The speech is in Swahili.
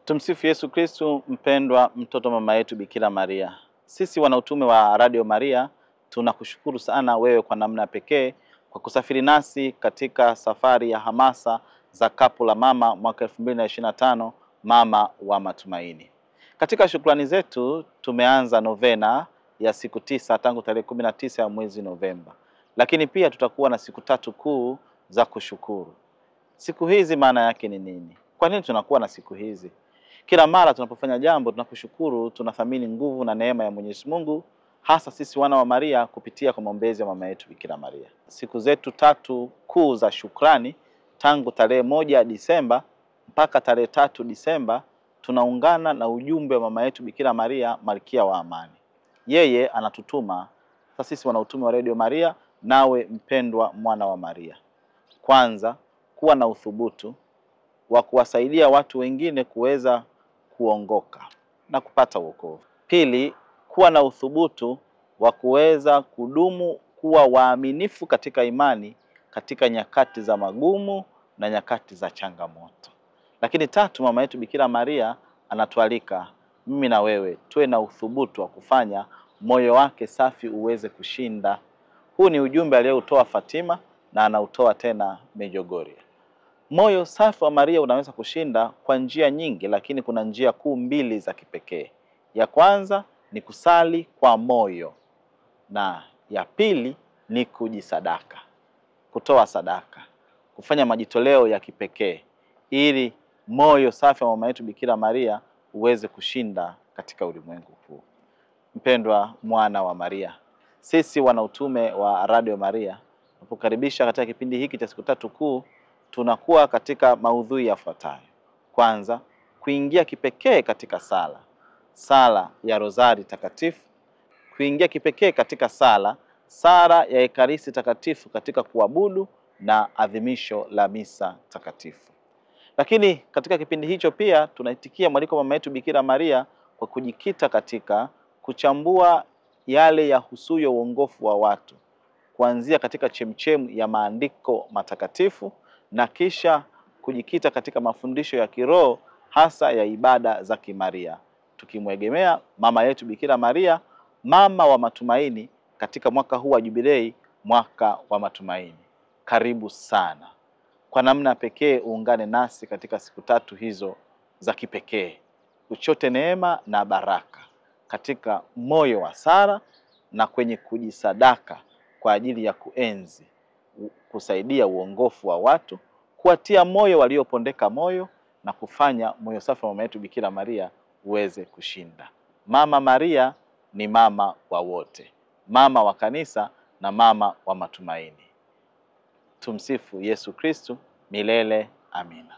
Tumsifu Yesu Kristu. Mpendwa mtoto mama yetu Bikira Maria, sisi wanautume wa Radio Maria tunakushukuru sana wewe kwa namna pekee kwa kusafiri nasi katika safari ya hamasa za Kapu la Mama mwaka 2025, mama wa matumaini. Katika shukrani zetu tumeanza novena ya siku 9 tangu tarehe 19 ya mwezi Novemba, lakini pia tutakuwa na siku 3 kuu za kushukuru. Siku hizi maana yake ni nini? Kwa nini tunakuwa na siku hizi? Kila mara tunapofanya jambo tunakushukuru, tunathamini nguvu na neema ya Mwenyezi Mungu, hasa sisi wana wa Maria kupitia kwa maombezi ya mama yetu Bikira Maria. Siku zetu 3 kuu za shukrani tangu tarehe 1 Disemba mpaka tarehe 3 Disemba tunaungana na ujumbe wa mama yetu Bikira Maria, Malkia wa Amani. Yeye anatutuma sasa sisi wanautume wa Radio Maria, nawe mpendwa mwana wa Maria, kwanza kuwa na uthubutu wa kuwasaidia watu wengine kuweza kuongoka na kupata wokovu. Pili, kuwa na uthubutu wa kuweza kudumu kuwa waaminifu katika imani katika nyakati za magumu na nyakati za changamoto. Lakini tatu, mama yetu Bikira Maria anatualika mimi na wewe tuwe na uthubutu wa kufanya moyo wake safi uweze kushinda. Huu ni ujumbe aliyoutoa Fatima na anautoa tena Medjugorje. Moyo safi wa Maria unaweza kushinda kwa njia nyingi, lakini kuna njia kuu 2 za kipekee. Ya kwanza ni kusali kwa moyo, na ya pili ni kujisadaka, kutoa sadaka, kufanya majitoleo ya kipekee ili moyo safi wa mama yetu Bikira Maria uweze kushinda katika ulimwengu huu. Mpendwa mwana wa Maria, sisi wanautume wa Radio Maria tunakukaribisha katika kipindi hiki cha siku 3 kuu. Tunakuwa katika maudhui yafuatayo. Kwanza, kuingia kipekee katika sala ya Rozari Takatifu, kuingia kipekee katika sala ya Ekaristi Takatifu katika kuabudu na adhimisho la misa takatifu. Lakini katika kipindi hicho pia tunaitikia mwaliko wa mama yetu Bikira Maria kwa kujikita katika kuchambua yale yahusuyo uongofu wa watu, kuanzia katika chemchemu ya maandiko matakatifu na kisha kujikita katika mafundisho ya kiroho hasa ya ibada za kimaria, tukimwegemea mama yetu Bikira Maria, mama wa matumaini, katika mwaka huu wa jubilei, mwaka wa matumaini. Karibu sana. Kwa namna pekee uungane nasi katika siku 3 hizo za kipekee, uchote neema na baraka katika moyo wa sala na kwenye kujisadaka kwa ajili ya kuenzi, kusaidia uongofu wa watu, kuwatia moyo waliopondeka moyo na kufanya moyo safi wa mama yetu Bikira Maria uweze kushinda. Mama Maria ni mama wa wote, mama wa kanisa na mama wa matumaini. Tumsifu Yesu Kristu. Milele amina.